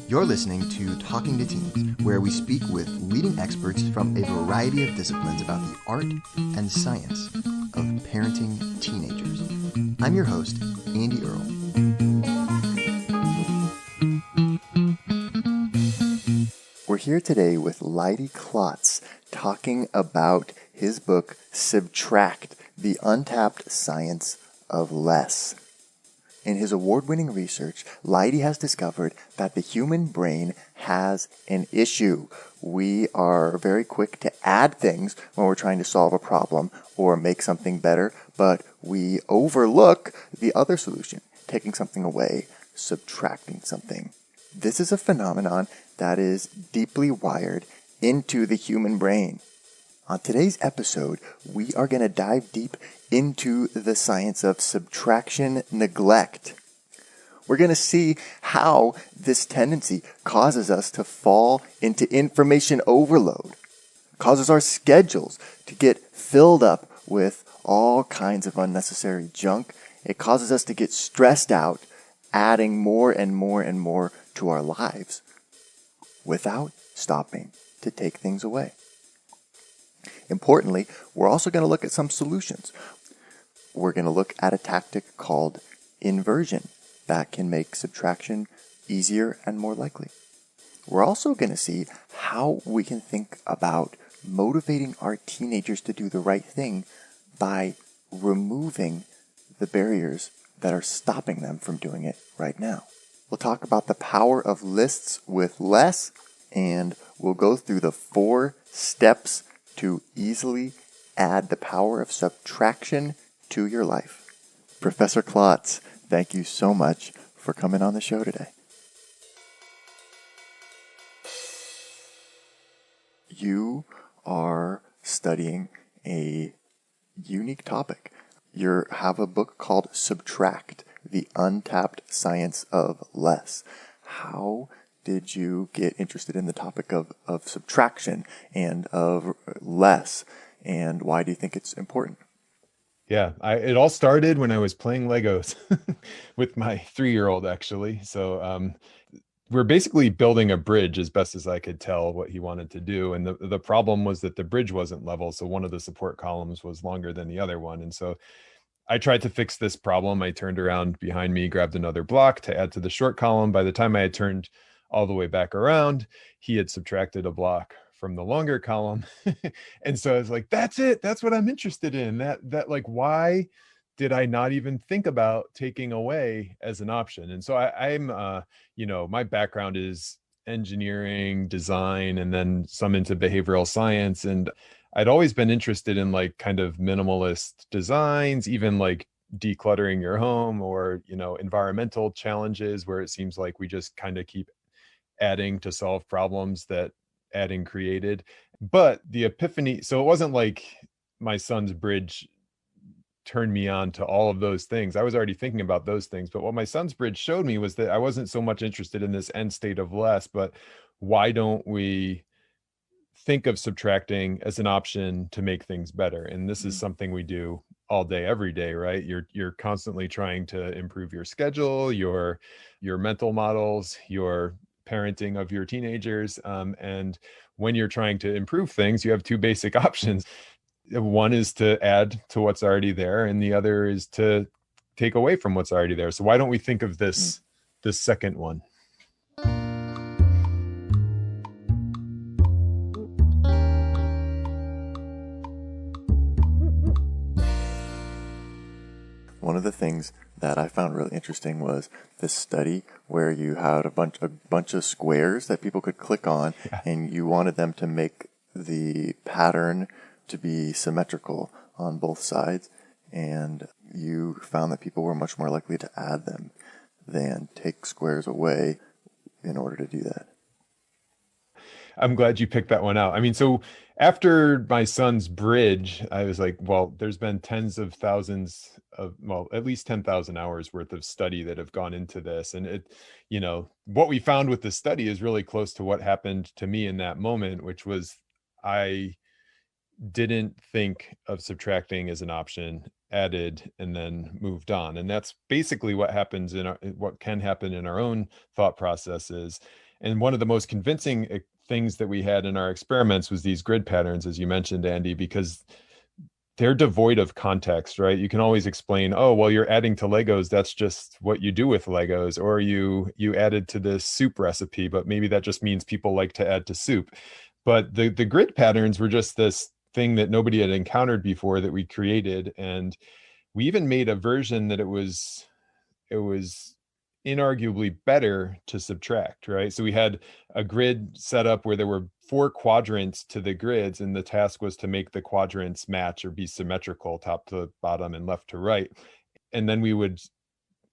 You're listening to Talking to Teens, where we speak with leading experts from a variety of disciplines about the art and science of parenting teenagers. I'm your host, Andy Earle. We're here today with Leidy Klotz talking about his book, Subtract, The Untapped Science of Less. In his award-winning research, Leidy has discovered that the human brain has an issue. We are very quick to add things when we're trying to solve a problem or make something better, but we overlook the other solution, taking something away, subtracting something. This is a phenomenon that is deeply wired into the human brain. On today's episode, we are going to dive deep into the science of subtraction neglect. We're going to see how this tendency causes us to fall into information overload, causes our schedules to get filled up with all kinds of unnecessary junk. It causes us to get stressed out, adding more and more and more to our lives without stopping to take things away. Importantly, we're also going to look at some solutions. We're going to look at a tactic called inversion that can make subtraction easier and more likely. We're also going to see how we can think about motivating our teenagers to do the right thing by removing the barriers that are stopping them from doing it right now. We'll talk about the power of lists with less, and we'll go through the 4 steps to easily add the power of subtraction to your life. Professor Klotz, thank you so much for coming on the show today. You are studying a unique topic. You have a book called Subtract, The Untapped Science of Less. How did you get interested in the topic of subtraction and of less, and why do you think it's important? Yeah, it all started when I was playing Legos with my 3-year-old, actually. So we're basically building a bridge as best as I could tell what he wanted to do. And the problem was that the bridge wasn't level. So one of the support columns was longer than the other one. And so I tried to fix this problem. I turned around behind me, grabbed another block to add to the short column. By the time I had turned all the way back around, he had subtracted a block from the longer column. And so I was like, that's it. That's what I'm interested in. That like, why did I not even think about taking away as an option? And so I'm my background is engineering, design, and then some into behavioral science. And I'd always been interested in like kind of minimalist designs, even like decluttering your home or, environmental challenges where it seems like we just kind of keep adding to solve problems that adding created. But the epiphany, so it wasn't like my son's bridge turned me on to all of those things. I was already thinking about those things. But what my son's bridge showed me was that I wasn't so much interested in this end state of less, but why don't we think of subtracting as an option to make things better? And this is something we do all day, every day, right? You're constantly trying to improve your schedule, your mental models, your parenting of your teenagers. And when you're trying to improve things, you have 2 basic options. One is to add to what's already there, and the other is to take away from what's already there. So why don't we think of this second one? One of the things that I found really interesting was this study where you had a bunch of squares that people could click on, and you wanted them to make the pattern to be symmetrical on both sides, and you found that people were much more likely to add them than take squares away in order to do that. I'm glad you picked that one out. I mean, so after my son's bridge, I was like, well, there's been tens of thousands of, well, at least 10,000 hours worth of study that have gone into this. And what we found with the study is really close to what happened to me in that moment, which was I didn't think of subtracting as an option, added, and then moved on. And that's basically what happens what can happen in our own thought processes. And one of the most convincing things that we had in our experiments was these grid patterns, as you mentioned, Andy, because they're devoid of context, right? You can always explain, oh, well, you're adding to Legos. That's just what you do with Legos. Or you added to this soup recipe, but maybe that just means people like to add to soup. But the grid patterns were just this thing that nobody had encountered before that we created. And we even made a version that it was inarguably better to subtract, right? So we had a grid set up where there were 4 quadrants to the grids, and the task was to make the quadrants match or be symmetrical, top to bottom and left to right. And then we would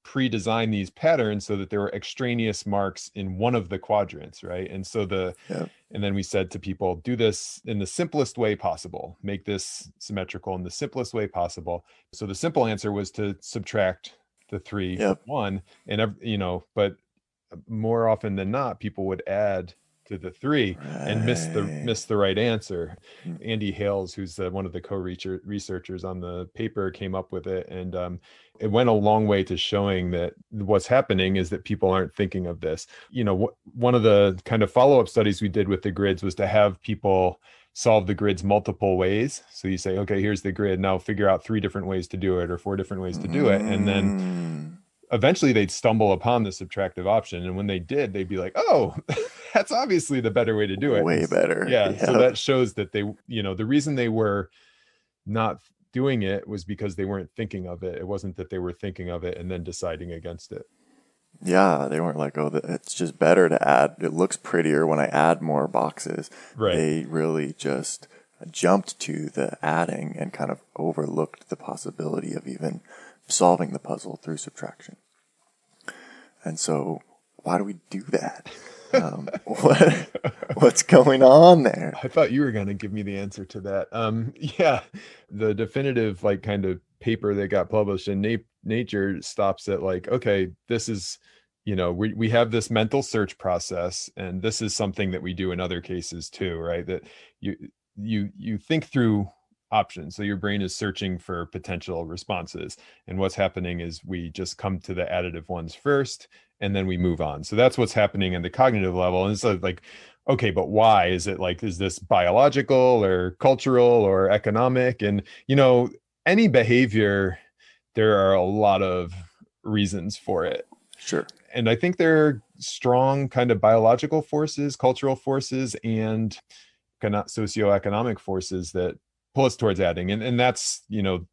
pre-design these patterns so that there were extraneous marks in one of the quadrants, right? And so and then we said to people, do this in the simplest way possible, make this symmetrical in the simplest way possible. So the simple answer was to subtract the 3 from 1, and but more often than not, people would add to the 3 and miss the right answer. Andy Hales, who's one of the co-researchers on the paper, came up with it, and it went a long way to showing that what's happening is that people aren't thinking of this. One of the kind of follow-up studies we did with the grids was to have people solve the grids multiple ways. So you say, okay, here's the grid. Now figure out 3 different ways to do it, or 4 different ways to do it. And then eventually they'd stumble upon the subtractive option. And when they did, they'd be like, oh, that's obviously the better way to do it. Way better. Yeah. So that shows that they, the reason they were not doing it was because they weren't thinking of it. It wasn't that they were thinking of it and then deciding against it. Yeah, they weren't like, oh, it's just better to add. It looks prettier when I add more boxes. Right. They really just jumped to the adding and kind of overlooked the possibility of even solving the puzzle through subtraction. And so, why do we do that? What's going on there? I thought you were going to give me the answer to that. Yeah, the definitive kind of paper that got published in Nature stops at okay, this is, we have this mental search process, and this is something that we do in other cases too, right? That you think through options. So your brain is searching for potential responses. And what's happening is we just come to the additive ones first, and then we move on. So that's what's happening in the cognitive level. And it's okay, but why? Is it is this biological or cultural or economic? And, any behavior, there are a lot of reasons for it. Sure. And I think there are strong kind of biological forces, cultural forces, and kind of socioeconomic forces that pull us towards adding. And that's, the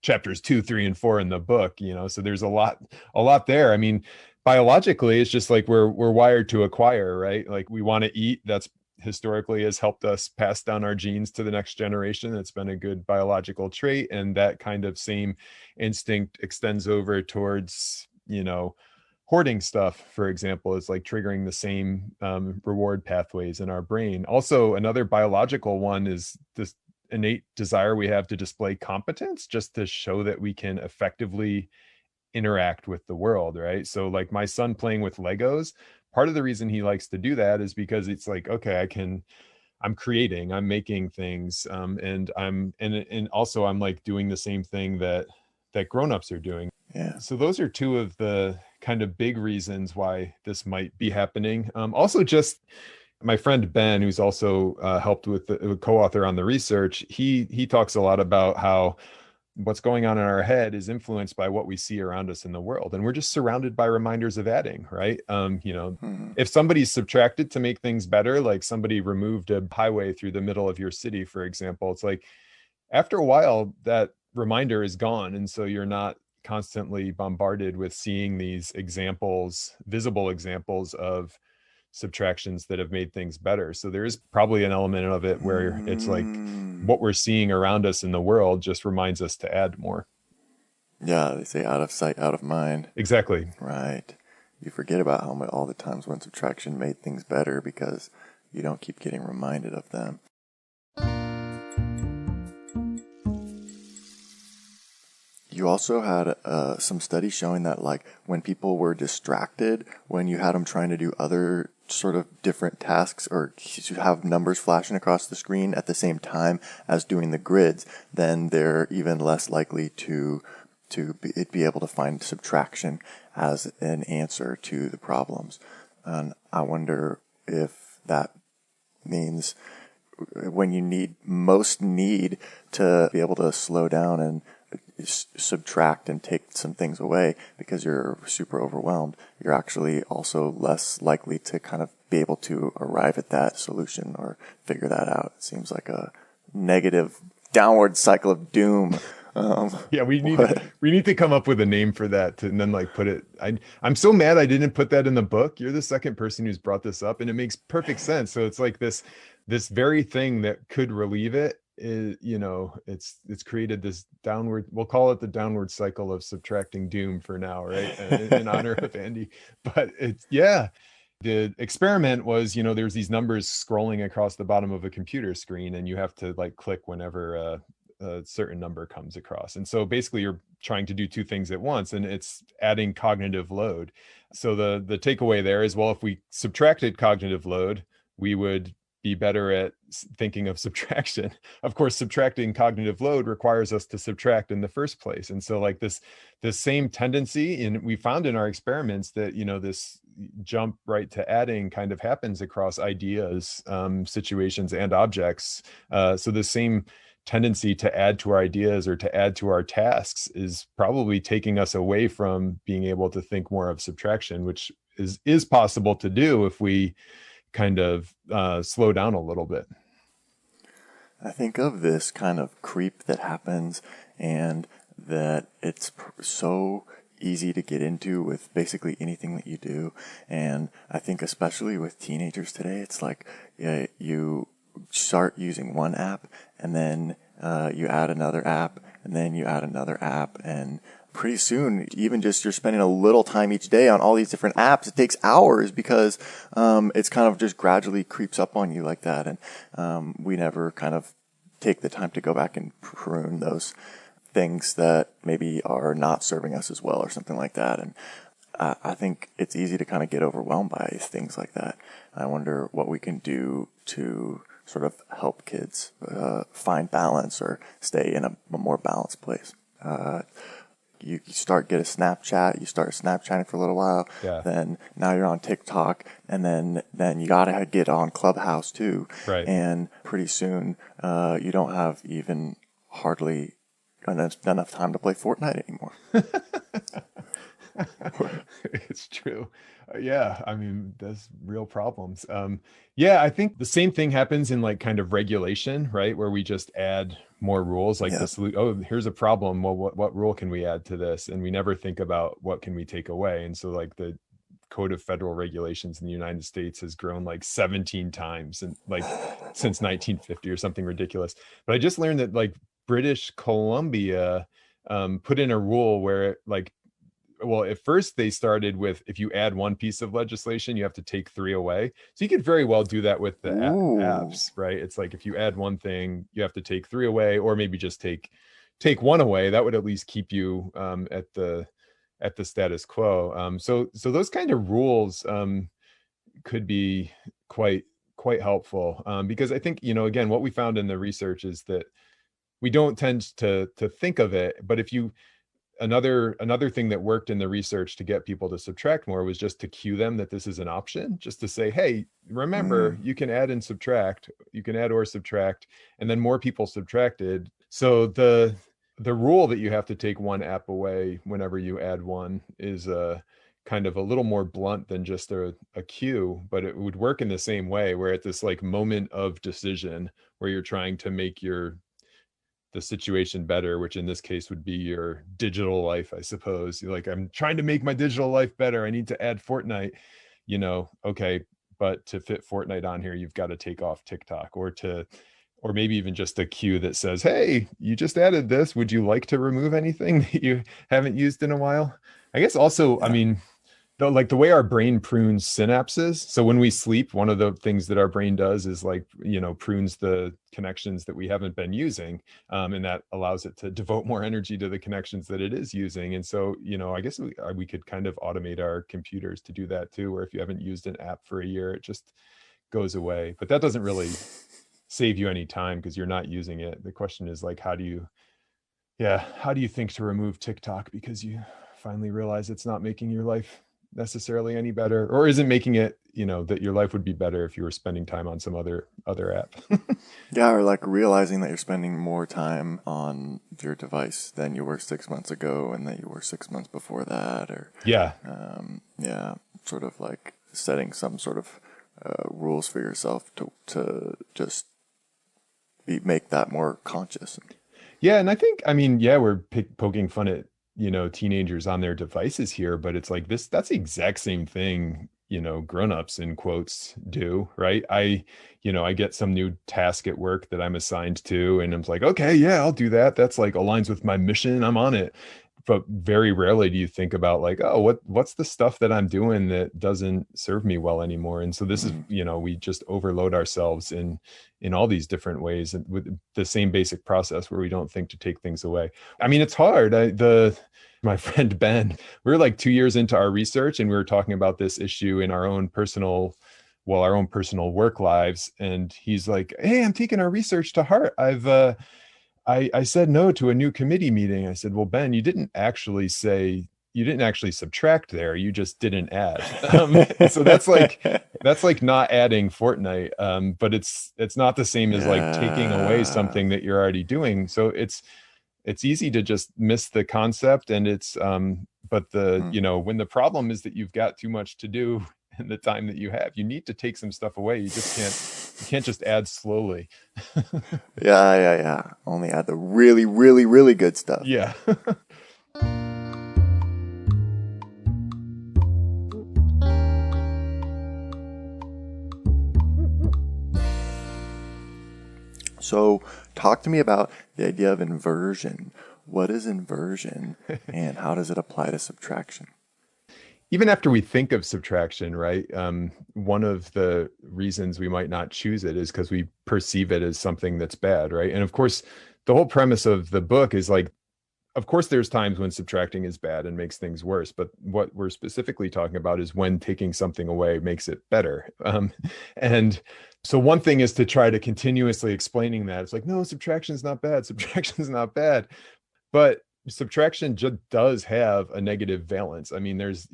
chapters 2, 3, and 4 in the book, so there's a lot there. I mean, biologically, it's just we're wired to acquire, right? We want to eat. That's historically has helped us pass down our genes to the next generation. It's been a good biological trait. And that kind of same instinct extends over towards, hoarding stuff, for example, is triggering the same reward pathways in our brain. Also, another biological one is this innate desire we have to display competence, just to show that we can effectively interact with the world, right? So my son playing with Legos, part of the reason he likes to do that is because it's okay, I'm creating, I'm making things, and also I'm doing the same thing that grownups are doing. Yeah. So those are 2 of the kind of big reasons why this might be happening. Also, just my friend Ben, who's also helped with the co-author on the research, he talks a lot about how what's going on in our head is influenced by what we see around us in the world. And we're just surrounded by reminders of adding, right? If somebody's subtracted to make things better, somebody removed a highway through the middle of your city, for example, it's after a while that reminder is gone. And so you're not constantly bombarded with seeing these examples, visible examples of subtractions that have made things better. So there is probably an element of it where it's what we're seeing around us in the world just reminds us to add more. Yeah, they say out of sight, out of mind. Exactly. Right. You forget about all the times when subtraction made things better because you don't keep getting reminded of them. You also had some studies showing that when people were distracted, when you had them trying to do other sort of different tasks or to have numbers flashing across the screen at the same time as doing the grids, then they're even less likely to be able to find subtraction as an answer to the problems. And I wonder if that means when you most need to be able to slow down and subtract and take some things away because you're super overwhelmed, you're actually also less likely to kind of be able to arrive at that solution or figure that out. It seems like a negative downward cycle of doom. Yeah, we need to come up with a name for that and then like put it. I'm so mad I didn't put that in the book. You're the second person who's brought this up, and it makes perfect sense. So it's like this very thing that could relieve it is, it's created this downward, we'll call it the downward cycle of subtracting doom for now, right? In honor of Andy. But it's, yeah. The experiment was, there's these numbers scrolling across the bottom of a computer screen, and you have to like click whenever a certain number comes across. And so basically you're trying to do two things at once, and it's adding cognitive load. So the takeaway there is, well, if we subtracted cognitive load, we would be better at thinking of subtraction. Of course, subtracting cognitive load requires us to subtract in the first place. And so like this same tendency, and we found in our experiments that, this jump right to adding kind of happens across ideas, situations, and objects. So the same tendency to add to our ideas or to add to our tasks is probably taking us away from being able to think more of subtraction, which is possible to do if we kind of slow down a little bit. I think of this kind of creep that happens, and that it's so easy to get into with basically anything that you do. And I think especially with teenagers today, it's like you start using one app, and then you add another app, and then you add another app, and pretty soon, even just you're spending a little time each day on all these different apps. It takes hours because it's kind of just gradually creeps up on you like that. And we never kind of take the time to go back and prune those things that maybe are not serving us as well or something like that. And I think it's easy to kind of get overwhelmed by things like that. I wonder what we can do to sort of help kids find balance or stay in a more balanced place. You start get a Snapchat, you start Snapchatting for a little while, yeah. Then now you're on TikTok, and then you gotta get on Clubhouse too. Right. And pretty soon, you don't have even hardly enough time to play Fortnite anymore. It's true. Yeah, I mean, there's real problems. Yeah, I think the same thing happens in like kind of regulation, right? Where we just add more rules, like here's a problem. Well, what rule can we add to this? And we never think about what can we take away. And so like the Code of Federal Regulations in the United States has grown like 17 times and like since 1950 or something ridiculous. But I just learned that like British Columbia put in a rule where like, well, at first they started with, if you add one piece of legislation, you have to take 3 away. So you could very well do that with the apps, right? It's like, if you add one thing, you have to take 3 away, or maybe just take 1 away. That would at least keep you at the status quo. So those kind of rules could be quite helpful, because I think, again, what we found in the research is that we don't tend to think of it, but if you another thing that worked in the research to get people to subtract more was just to cue them that this is an option, just to say, hey, remember, you can add and subtract, you can add or subtract, and then more people subtracted. So the rule that you have to take 1 app away whenever you add one is kind of a little more blunt than just a cue, but it would work in the same way, where at this like moment of decision where you're trying to make the situation better, which in this case would be your digital life, I suppose. You're like, I'm trying to make my digital life better, I need to add Fortnite, okay, but to fit Fortnite on here, you've got to take off TikTok, or maybe even just a cue that says, hey, you just added this, would you like to remove anything that you haven't used in a while? I guess also, I mean, the way our brain prunes synapses. So when we sleep, one of the things that our brain does is like, prunes the connections that we haven't been using. And that allows it to devote more energy to the connections that it is using. And so, I guess we could kind of automate our computers to do that too, where if you haven't used an app for a year, it just goes away. But that doesn't really save you any time because you're not using it. The question is like, how do you think to remove TikTok because you finally realize it's not making your life necessarily any better, or is it making it, that your life would be better if you were spending time on some other app? Yeah, or like realizing that you're spending more time on your device than you were 6 months ago and that you were 6 months before that, or Yeah. yeah, sort of like setting some sort of rules for yourself to just make that more conscious. Yeah. And I think, I mean, yeah, we're poking fun at, teenagers on their devices here, but it's like that's the exact same thing, grown-ups in quotes do, right? I get some new task at work that I'm assigned to, and I'm like, okay, yeah, I'll do that. That's like aligns with my mission. I'm on it. But very rarely do you think about like, oh, what's the stuff that I'm doing that doesn't serve me well anymore? And so this is, we just overload ourselves in all these different ways, and with the same basic process where we don't think to take things away. I mean, it's hard. My friend Ben, we were like 2 years into our research, and we were talking about this issue in our own personal work lives. And he's like, hey, I'm taking our research to heart. I said no to a new committee meeting. I said, well, Ben, you didn't actually subtract there. You just didn't add. So that's like not adding Fortnite. But it's not the same as like taking away something that you're already doing. So it's easy to just miss the concept. And but when the problem is that you've got too much to do in the time that you have, you need to take some stuff away. You can't just add slowly. Yeah. Only add the really, really, really good stuff. Yeah. So talk to me about the idea of inversion. What is inversion and how does it apply to subtraction? Even after we think of subtraction, right? One of the reasons we might not choose it is because we perceive it as something that's bad, right? And of course, the whole premise of the book is like, of course, there's times when subtracting is bad and makes things worse. But what we're specifically talking about is when taking something away makes it better. And so one thing is to try to continuously explaining that. It's like, no, subtraction is not bad. Subtraction is not bad. But subtraction does have a negative valence. I mean, there's,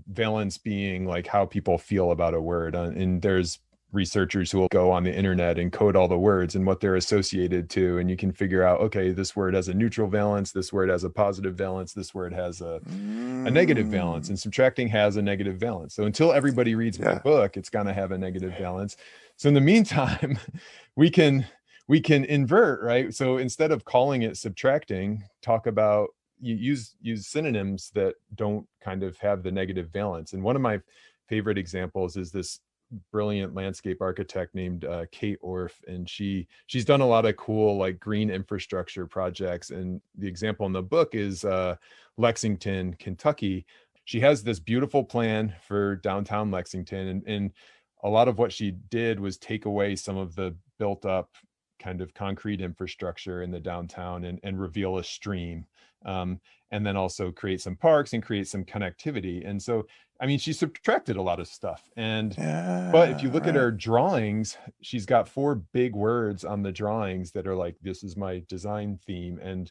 valence being like how people feel about a word. And there's researchers who will go on the internet and code all the words and what they're associated to. And you can figure out, okay, this word has a neutral valence. This word has a positive valence. This word has a negative valence, and subtracting has a negative valence. So until everybody reads my book, it's going to have a negative valence. So in the meantime, we can invert, right? So instead of calling it subtracting, talk about use synonyms that don't kind of have the negative valence. And one of my favorite examples is this brilliant landscape architect named Kate Orff, and she's done a lot of cool like green infrastructure projects. And the example in the book is Lexington, Kentucky. She has this beautiful plan for downtown Lexington, and a lot of what she did was take away some of the built up kind of concrete infrastructure in the downtown and reveal a stream, and then also create some parks and create some connectivity. And so, I mean, she subtracted a lot of stuff. But if you look at her drawings, she's got 4 big words on the drawings that are like, this is my design theme. And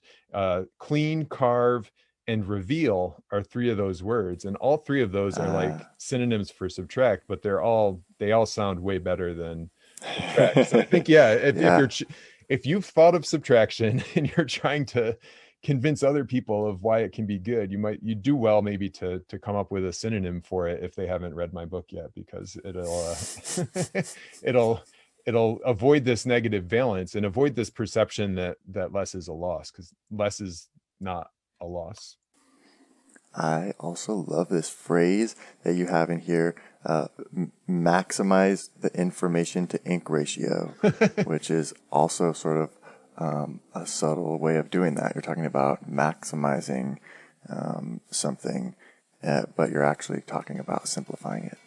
clean, carve, and reveal are 3 of those words. And all 3 of those are like synonyms for subtract, but they all sound way better than subtract. So I think, if you've thought of subtraction and you're trying to convince other people of why it can be good, you do well maybe to come up with a synonym for it if they haven't read my book yet, because it'll avoid this negative valence and avoid this perception that less is a loss, because less is not a loss. I also love this phrase that you have in here, maximize the information to ink ratio, which is also sort of a subtle way of doing that. You're talking about maximizing something, but you're actually talking about simplifying it.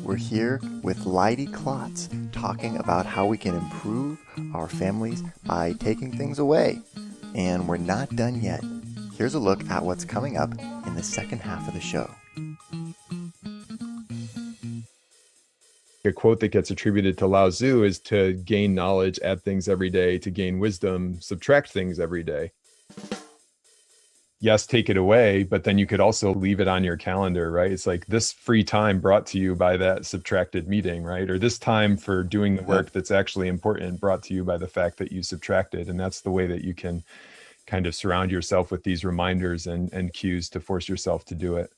We're here with Leidy Klotz talking about how we can improve our families by taking things away. And we're not done yet. Here's a look at what's coming up in the second half of the show. A quote that gets attributed to Lao Tzu is to gain knowledge, add things every day; to gain wisdom, subtract things every day. yes, take it away, but then you could also leave it on your calendar, right? It's like this free time brought to you by that subtracted meeting, right? Or this time for doing the work that's actually important brought to you by the fact that you subtracted. And that's the way that you can kind of surround yourself with these reminders and cues to force yourself to do it.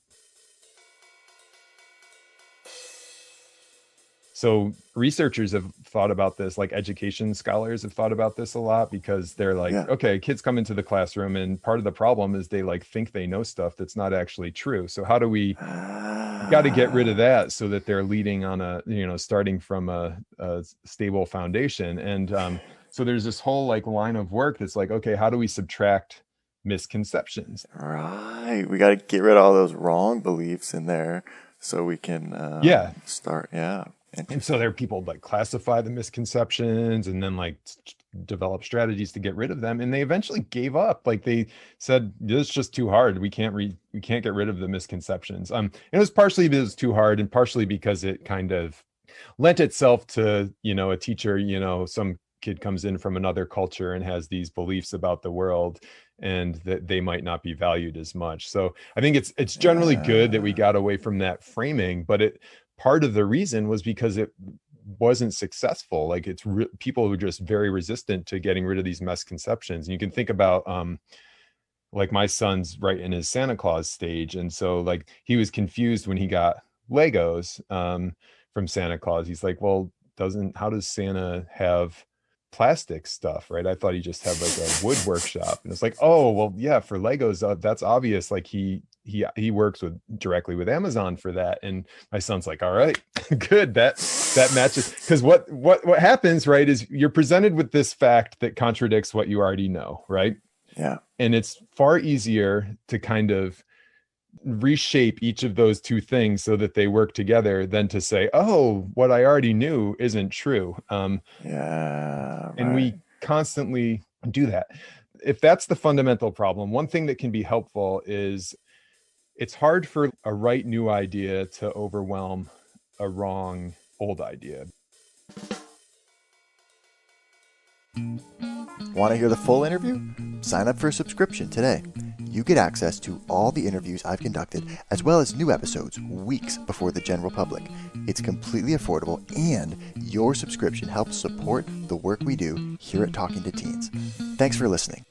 So researchers have thought about this, like education scholars have thought about this a lot, because they're like, okay, kids come into the classroom and part of the problem is they like think they know stuff that's not actually true. So how do we got to get rid of that so that they're leading on a, starting from a stable foundation. And so there's this whole like line of work that's like, okay, how do we subtract misconceptions? Right. We got to get rid of all those wrong beliefs in there so we can start. Yeah. And so there are people like classify the misconceptions and then like develop strategies to get rid of them. And they eventually gave up. Like they said, this is just too hard. We can't get rid of the misconceptions. It was partially because it's too hard and partially because it kind of lent itself to, a teacher, some kid comes in from another culture and has these beliefs about the world and that they might not be valued as much. So I think it's generally good that we got away from that framing, but part of the reason was because it wasn't successful. Like people who are just very resistant to getting rid of these misconceptions. And you can think about like my son's right in his Santa Claus stage. And so like he was confused when he got Legos from Santa Claus. He's like, well, how does Santa have plastic stuff, right? I thought he just had like a wood workshop. And it's like, oh, well, yeah, for Legos, that's obvious. Like he works directly with Amazon for that. And my son's like, all right, good. That matches. Because what happens, right, is you're presented with this fact that contradicts what you already know, right? Yeah. And it's far easier to kind of reshape each of those two things so that they work together than to say, oh, what I already knew isn't true. Right. And we constantly do that. If that's the fundamental problem, one thing that can be helpful is it's hard for a right new idea to overwhelm a wrong old idea. Want to hear the full interview? Sign up for a subscription today. You get access to all the interviews I've conducted, as well as new episodes weeks before the general public. It's completely affordable, and your subscription helps support the work we do here at Talking to Teens. Thanks for listening.